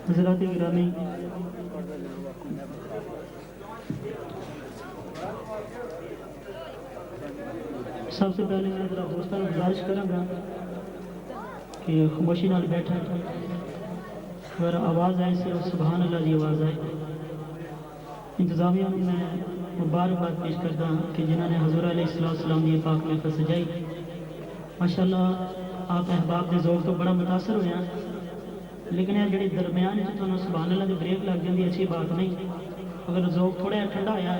حضرات گرامی، سب سے پہلے میں ذرا دوستوں کو گزارش کروں گا کہ خاموشی نال بیٹھا، اگر آواز آئے صرف سبحان اللہ کی آواز آئے۔ انتظامیہ میں مبارکباد پیش کرتا ہوں کہ جنہوں نے حضور علیہ السلام کی پاک محفل سجائی۔ ماشاءاللہ آپ احباب کے ذوق تو بڑا متاثر ہوئے ہیں، لیکن یہ جڑی درمیان تو سبحان اللہ کی بریک لگ جاتی اچھی بات نہیں۔ اگر ذوق تھوڑا جہا ٹھنڈا ہوا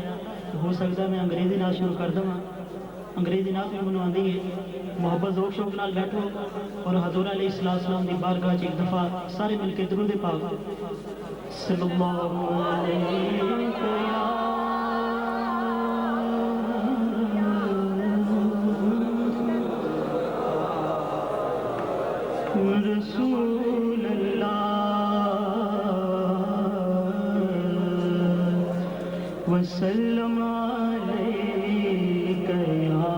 تو ہو سکتا ہے میں انگریزی نعت شروع کر دوں۔ انگریزی نعت بھی منو آتی ہے، محبت ذوق شوق نال بیٹھو اور حضور علیہ السلام کی بارگاہ ایک دفعہ سارے مل کے درود پاک صلی اللہ علیہ رسول اللہ وسلم علیک یا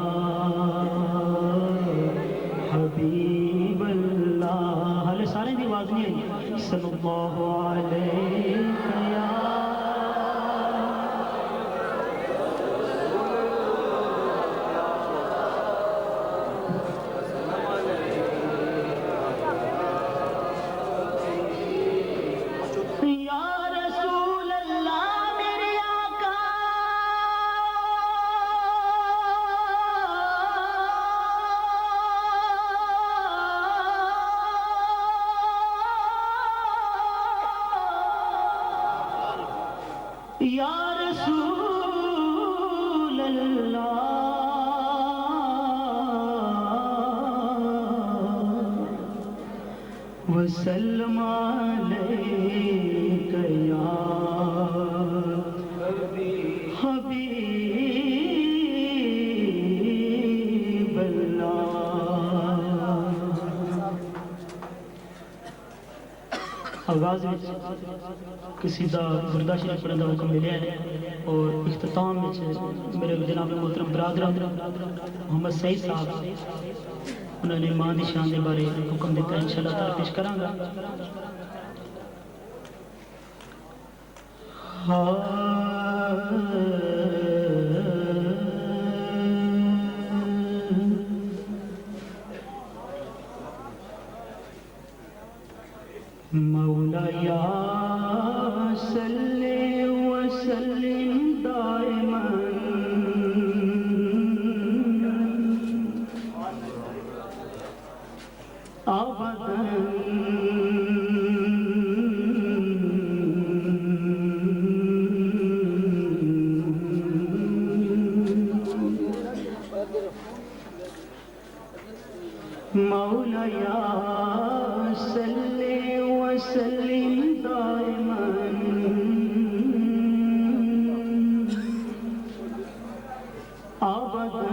حبیب اللہ۔ حالے سارے دی آواز نہیں آئی۔ صلی اللہ علیک یا یا رسول اللہ وسلم علیک یا حبیب اللہ۔ آغاز قصیدہ بردہ شریف پڑھنے کا حکم ملیا ہے اور اختتام میرے جناب محترم برادر محمد سعید صاحب انہوں نے ماں دی شان کے بارے حکم دیتا ہے، انشاءاللہ تعالیٰ پیش کروں گا۔ مولایا صلی وسلم دائما ابدا مولایا صلی وسلم دائما ابدا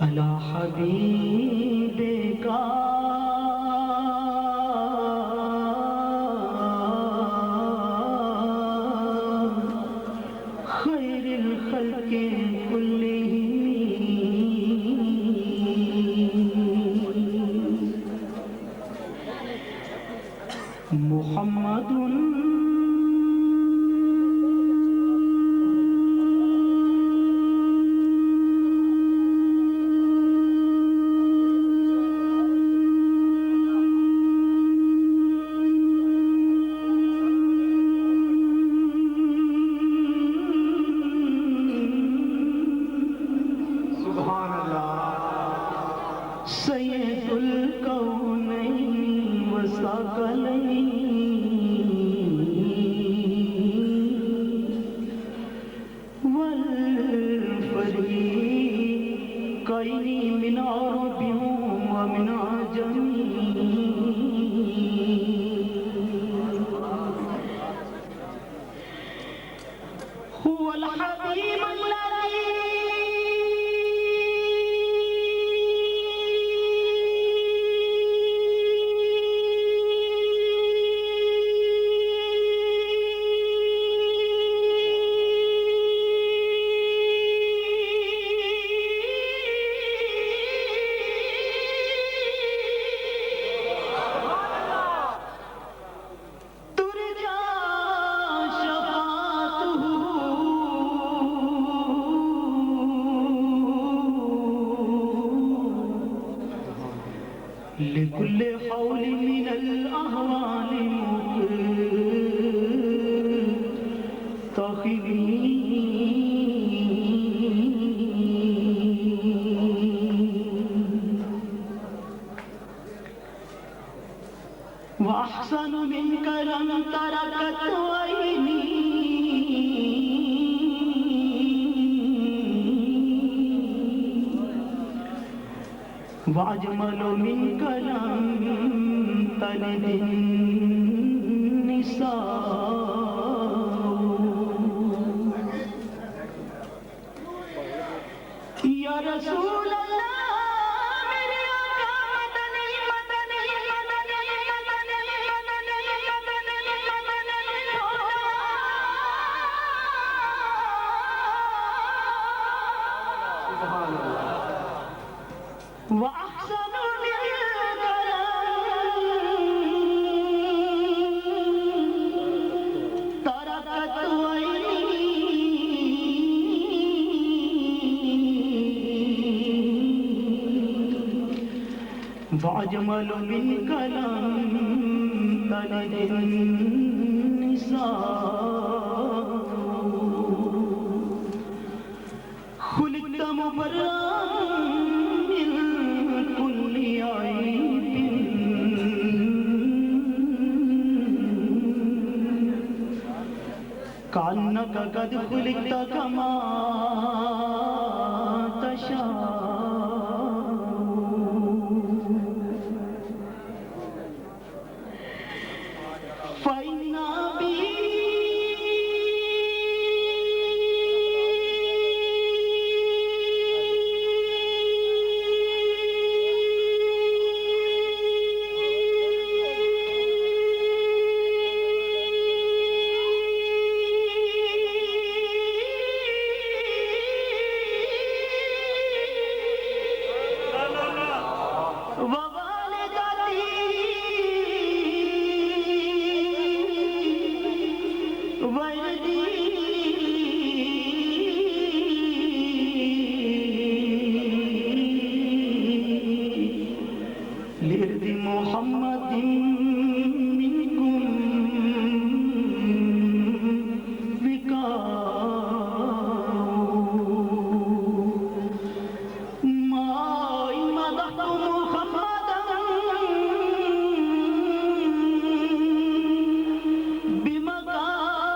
علی حبیبک خیر الخلق کلہم محمد سید الکونین وثقلین والفریقین من عرب ومن عجم هو الحبیب الذی لكل حول من الأهوال وأحسن منك لم تركت عيني وأجمل منك لم تلد النساء يا رسول الله میرے آقا مدنی مدنی مدنی مدنی وأحسن منك تركت عيني وأجمل منك لم تلد النساء خلقت مبرأ من كل عيب كأنك قد خلقت كما تشاء فإن بي لرد محمد منكم بكاء ما إن مدحت محمدا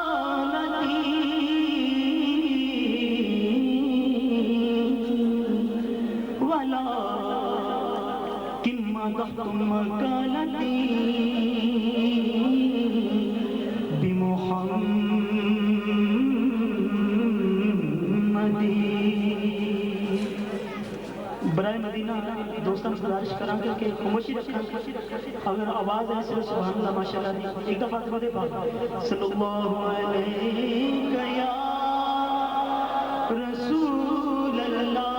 بمقالتي ولا مدحت مقالتي بمحمد برائے مدینہ دوستان گزارش کریں گے کہ خاموشی رکھیں اگر آواز ہے صرف سبحان اللہ ماشاءاللہ نہیں ایک دفعہ درود پاک صلی اللہ علیہ یا رسول اللہ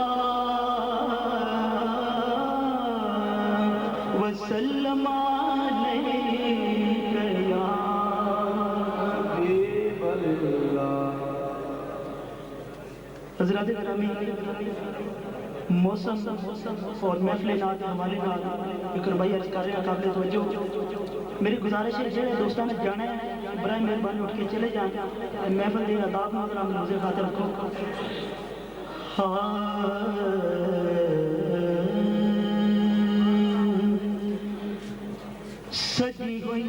وسلم علیک یا حبیب اللہ حضرات گرامی موسم اور محفل نعت حوالے نال فکر بھائی عرض کر رہے ہیں قابل توجہ میری گزارش ہے جڑے دوستان نے جانا ہے برائے مہربانی اٹھ کے چلے جائیں محفل دے آداب محترم روزے خاطر رکھو سجی ہوئی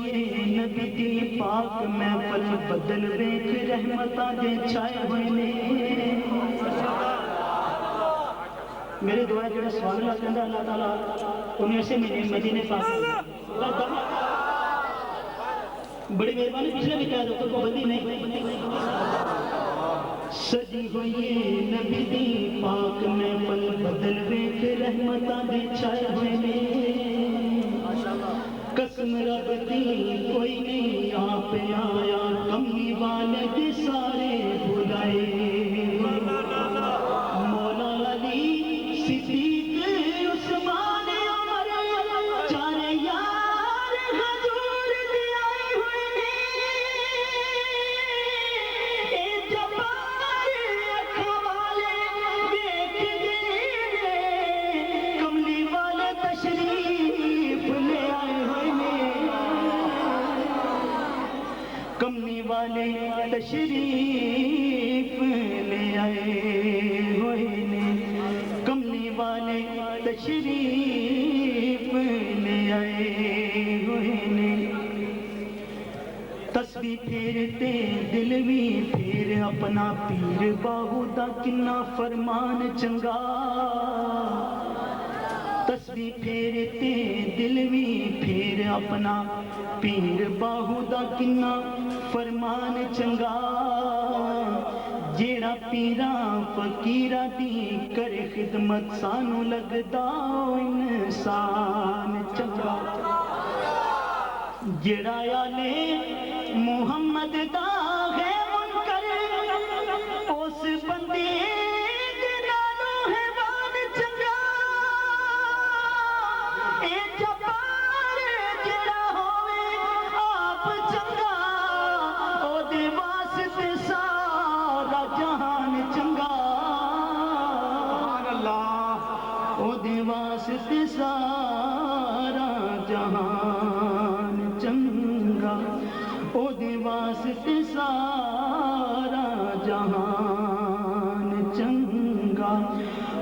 نبی دی پاک محفل بدل ویکھ رحمتاں دے چھائے ہوئے نے میرے دعا ہے جڑا سوال اللہ کہندا اللہ تعالیٰ انہیں ایسے مدینے پاک بڑی مہربانی پچھلے بھی کہہ دو تو پابندی نہیں سجی ہوئی نبی دی پاک محفل بدل ویکھ رحمتاں دے چھائے ہوئے نے قسم رب دی کوئی نہیں آپ آیا کمی والے دے سارے بلائے مولا علی صدیق عثمان عمر چارے یار حضور دے آئے ہوئے نے اے جبار اکھاں والے دیکھ دے کملی والے تشریف والے تشریف لے آئے ہوئے نے کملی والے تشریف لے آئے ہوئے نے تسبیح پھیرتے دل بھی پھیر اپنا پیر باہو دا کنا فرمان چنگا تسبیح پھیرتے دل بھی پھیر اپنا پیر باہو دا کنا فرمان چنگا جیڑا پیراں فقیراں دی کرے خدمت سانو لگدا انسان چنگا جیڑا آلے محمد دا ہے منکر اس بندے دے نالوں حیوان چنگا اے جبار جیڑا ہوئے آپ چنگا او دے واسطے سارا جہان چنگا سبحان اللہ او دے واسطے سارا جہان چنگا او دے واسطے سارا جہان چنگا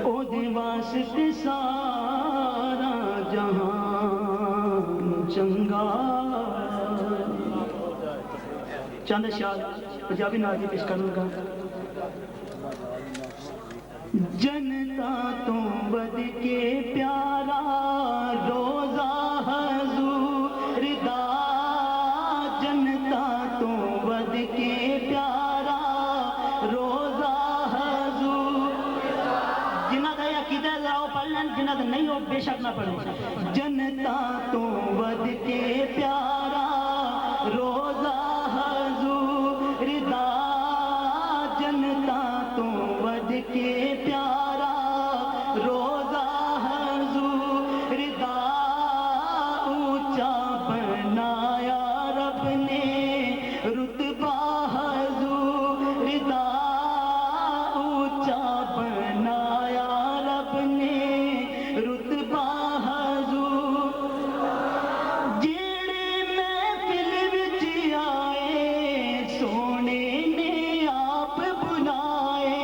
او دے واسطے سارا جہان چنگا چند اشعار پنجابی نال پیش کروں گا جنتا تو ود کے پیارا روزہ حضور دا جنتا تو ود کے پیارا روزہ حضور جنہ دا عقیدہ ہے وہ پڑھ لیں جنہ دا نہیں ہو بے شک نہ پڑھیں جنتا تو ود کے پیارا روزہ حضور دا جنتا تو ود کے پیارا روزہ حضور دا اونچا بنایا رب نے رتبہ حضور دا اونچا بنایا رب نے رتبہ حضور جیڑے محفل وچ آئے سونے نے آپ بلائے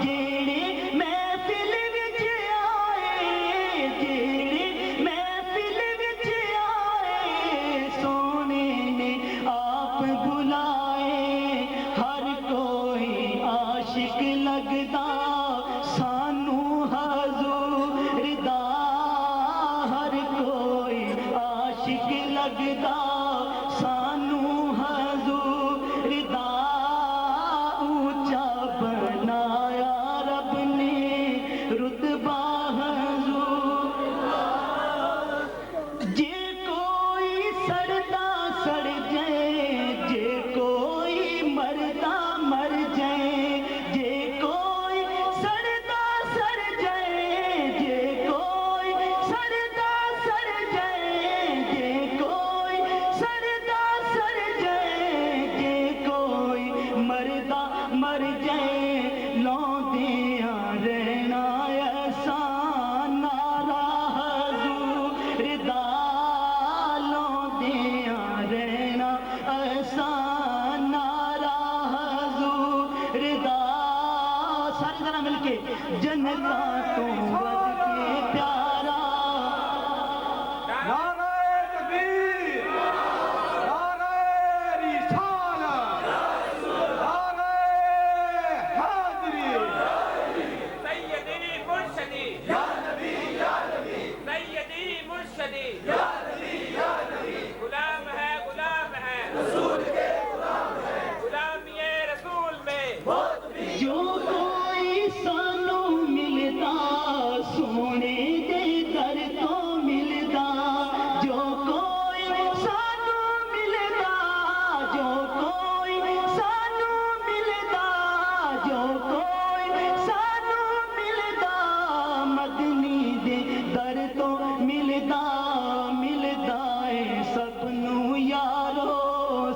جیڑے محفل وچ آئے جیڑے محفل وچ آئے سونے نے آپ بلائے ہر کوئی عاشق لگدا سانو حضور دا ہر کوئی عاشق لگدا سانو حضور دا اونچا بنایا رب نے رتبہ حضور جے کوئی سڑدا سڑ جائے جے کوئی مردا مر جائے جے کوئی سڑدا سڑ جائے جے کوئی سڑدا سڑ جائے جے کوئی سڑدا سڑ جائے جے کوئی مردا مر جائے لوندیاں رہنا ایسا نعرہ حضور دا لوندیاں رہنا ایسا نعرہ حضور دا ساری طرح مل کے جنتا تو ود کے پیارا نعرہ تکبیر نعرہ رسالت نعرہ حیدری سیدی مرشدی یا نبی یا نبی سیدی مرشدی یا نبی یا نبی غلام ہے رسول کے غلام ہے غلامی رسول میں بہت بھی جو کوئی سانو ملتا سونے دے در تو ملتا جو کوئی سانو ملتا جو کوئی سانو ملتا جو کوئی سانو ملتا مدنی دے در تو ملتا ملتا ہے سب نو یارو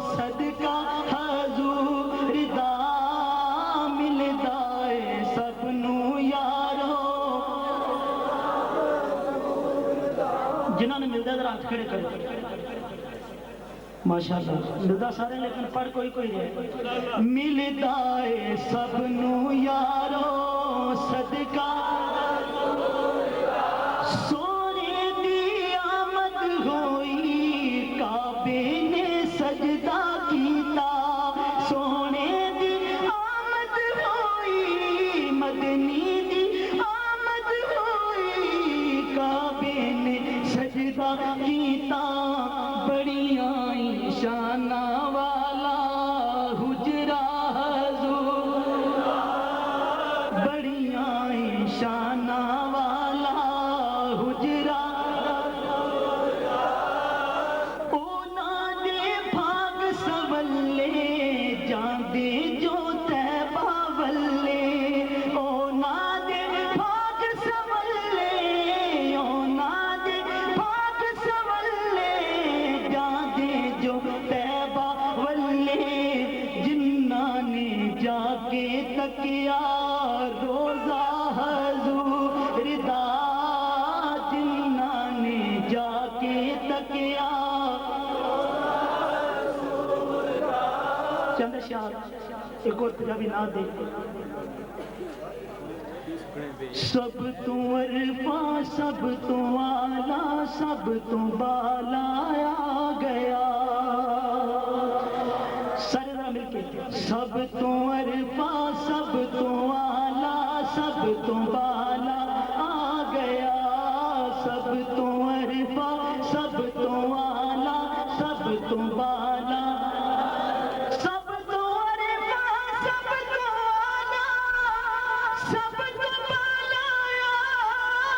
صدقہ حضور دا ملتا ہے سب نو یارو جنہوں نے ملتا ہے ذرا ہاتھ کھڑے کرو ماشاءاللہ ملدا سارے لیکن پڑھ کوئی کوئی رہے ملدا ہے سب نو یارو صدقہ سونے دی آمد ہوئی کعبے نے سجدہ کیتا سونے دی آمد ہوئی مدنی دی آمد ہوئی کعبے نے سجدہ کیتا بڑیاں شانہ والا حجرہ حضور بڑیاں شانہ والا حجرہ اونا دے بھاگ سولے جاندے جو تیبہ ولے اونا دے بھاگ سولے اونا دے بھاگ سولے جاندے جو تیبہ ولے جنہ نے جا کے تکیا روزہ حضور دا جنہ نے جا کے تکیا چند اشعار ایک اور پنجابی نعت دے سب تو عرفا سب تو آلہ سب تو بالا آ گیا سارے ذرا مل کے سب تو عرفا سب تو آلہ سب تو بالا آ گیا سب تو عرفا سب تو آلہ سب تو بالا سب تو عرفا سب تو آلہ سب تو بالا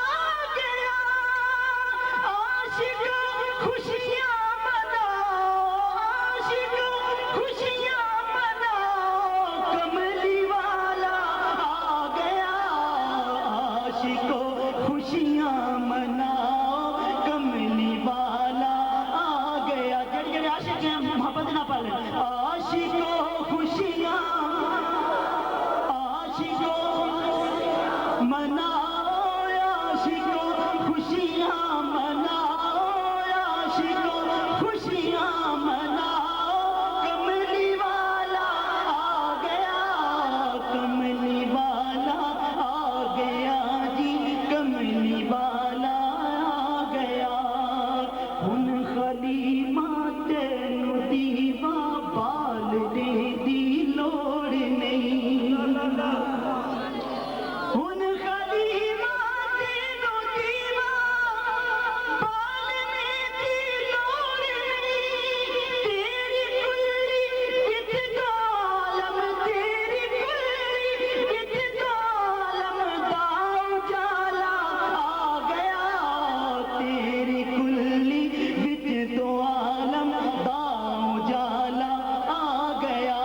آ گیا عاشق خوشیاں مناؤ عاشق خوشیاں مناؤ کملی والا آ گیا عاشق خوشیاں مناؤ کملی والا آ گیا جڑے جڑے عاشق ہیں محبت نہ پالیں عاشق خوشیاں عاشق مناؤ عاشق خوشیاں مناؤ عاشق خوشیاں مناؤ کملی والا آ گیا کملی والا آ گیا جی کملی والا آ گیا ہن خلیمہ تینو دیوا بالنے دی لوڑ نہیں ہن خلیمہ تینو دیوا بالنے دی لوڑ نہیں تیری کلی وچ عالم تیری کلی وچ عالم دا اجالا آ گیا تیری کلی وچ تو عالم دا اجالا آ گیا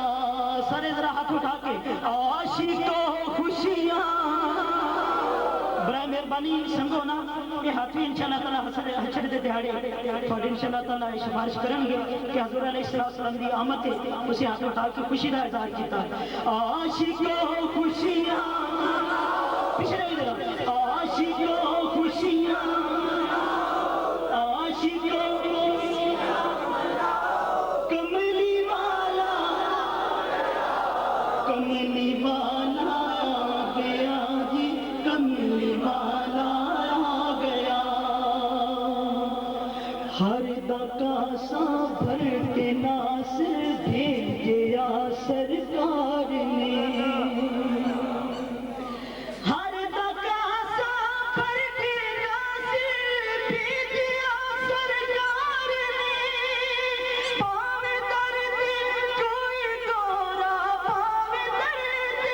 سارے ذرا ہاتھ اٹھا کے عاشق خوشیاں برائے مہربانی سنگو نا یہ ہاتھی انشاءاللہ تعالی حشر دے دہاڑے تھوڑے انشاءاللہ تعالی سفارش کریں گے کہ حضور علیہ السلام دی آمد ہے اسے ہاتھ اٹھا کے خوشی دا اظہار کیتا عاشق خوشیاں پیچھے ادھر عاشق خوشیاں عاشق کملی والا کملی والا آ گیا جی کملی والا آ گیا ہر دکاسا بھر کے ناس بھیجیا سرکار نے ہر دکاسا بھر کے ناس بھیجیا سرکار نے پاوے درد کوئی گورا پاوے درد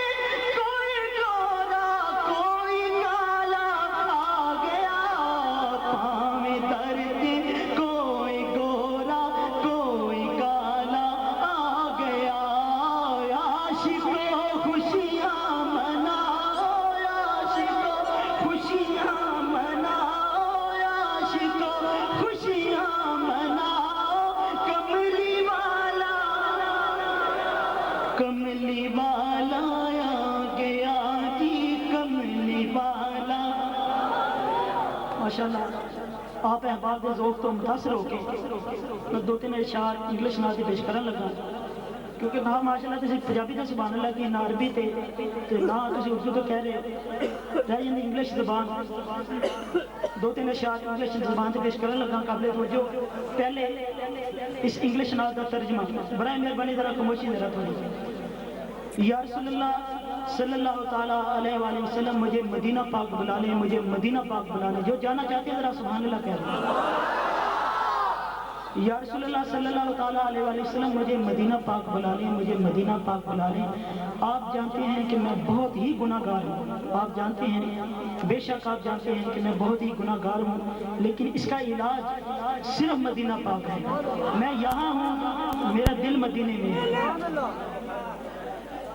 کوئی گورا کوئی کالا آ گیا پاوے درد کوئی گورا کوئی کالا آ گیا عاشق خوشیاں مناؤ عاشق خوشیاں مناؤ عاشق خوشیاں مناؤ کملی والا آ گیا جی کملی والا ماشاءاللہ آپ احباب کے ذوق تو متاثر ہو کے میں 2-3 اشعار انگلش نال پیش کرن لگا کیونکہ نہ ماشاءاللہ تسی پنجابی تے سبحان اللہ کی نہ عربی تے نہ تسی اردو تو کہہ رہے ہو رہ جاندی انگلش زبان 2-3 اشعار انگلش زبان تے پیش کرن لگا قابل توجہ پہلے اس انگلش نال دا ترجمہ برائے مہربانی ذرا خاموشی ذرا تھوڑی یا رسول اللہ صلی اللہ تعالیٰ علیہ وآلہ وسلم مجھے مدینہ پاک بلا لیں مجھے مدینہ پاک بلا لیں جو جانا چاہتے ہیں ذرا سبحان اللہ کہہ رہے ہیں یا رسول اللہ صلی اللہ تعالیٰ علیہ وآلہ وسلم مجھے مدینہ پاک بلا لیں مجھے مدینہ پاک بلا لیں آپ جانتے ہیں کہ میں بہت ہی گناہ گار ہوں آپ جانتے ہیں بے شک آپ جانتے ہیں کہ میں بہت ہی گناہ گار ہوں لیکن اس کا علاج صرف مدینہ پاک ہے میں یہاں ہوں میرا دل مدینے میں ہے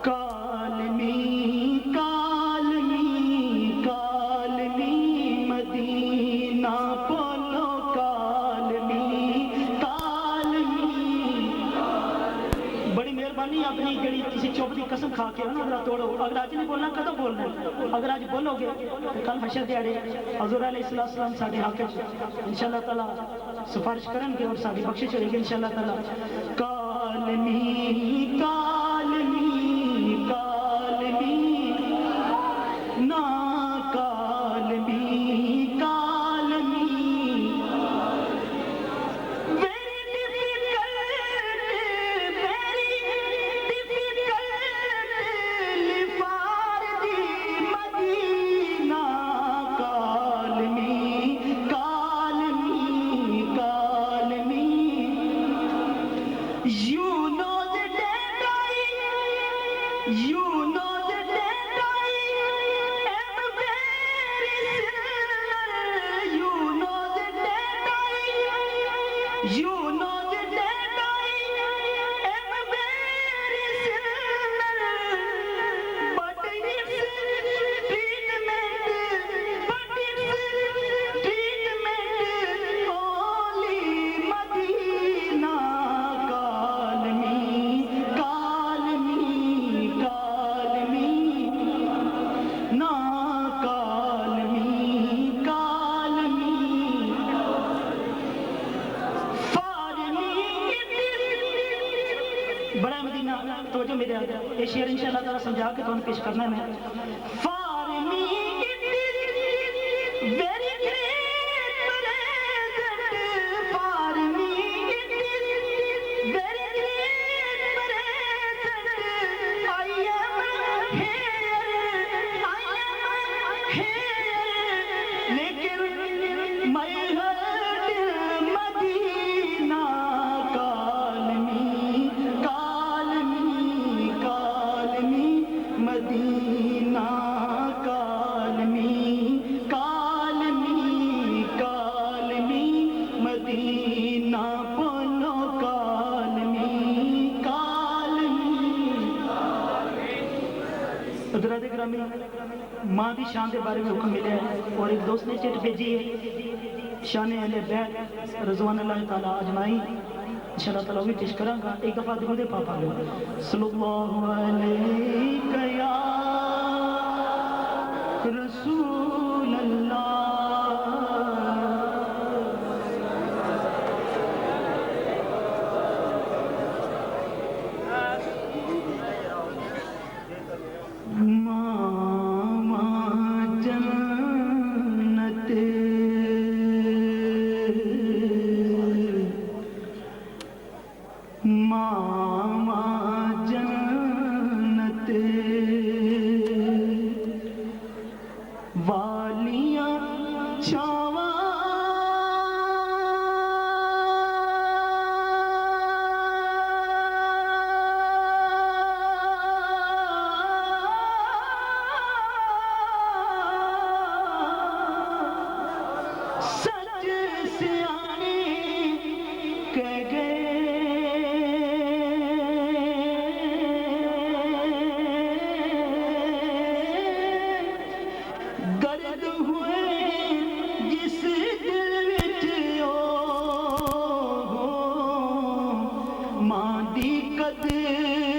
کالمی کالمی کالمی مدینہ پولو کالمی کالمی بڑی مہربانی اپنی جڑی کسی چوپ کی قسم کھا کے نا ذرا توڑو اگر آج نہیں بولنا کدو بولنا ہے اگر آج بولو گے تو کل حشر دیاڑے حضور علیہ السلام ساڈے حق انشاءاللہ تعالی سفارش کرن گے اور ساری بخشش ہوئے گی انشاءاللہ تعالی کالمی کالمی یہ شعر انشاءاللہ تعالیٰ سمجھا کے تو پیش کرنا ہے ماں دی شان دے بارے میں حکم ملے ہے اور ایک دوست نے چٹ بھیجی ہے شان اہل بیت رضوان اللہ تعالیٰ اجمعین انشاءاللہ تعالیٰ بھی پیش کروں گا ایک دفعہ درود پاک پڑھو صلی اللہ علیہ یا رسول اللہ ماں دی قدر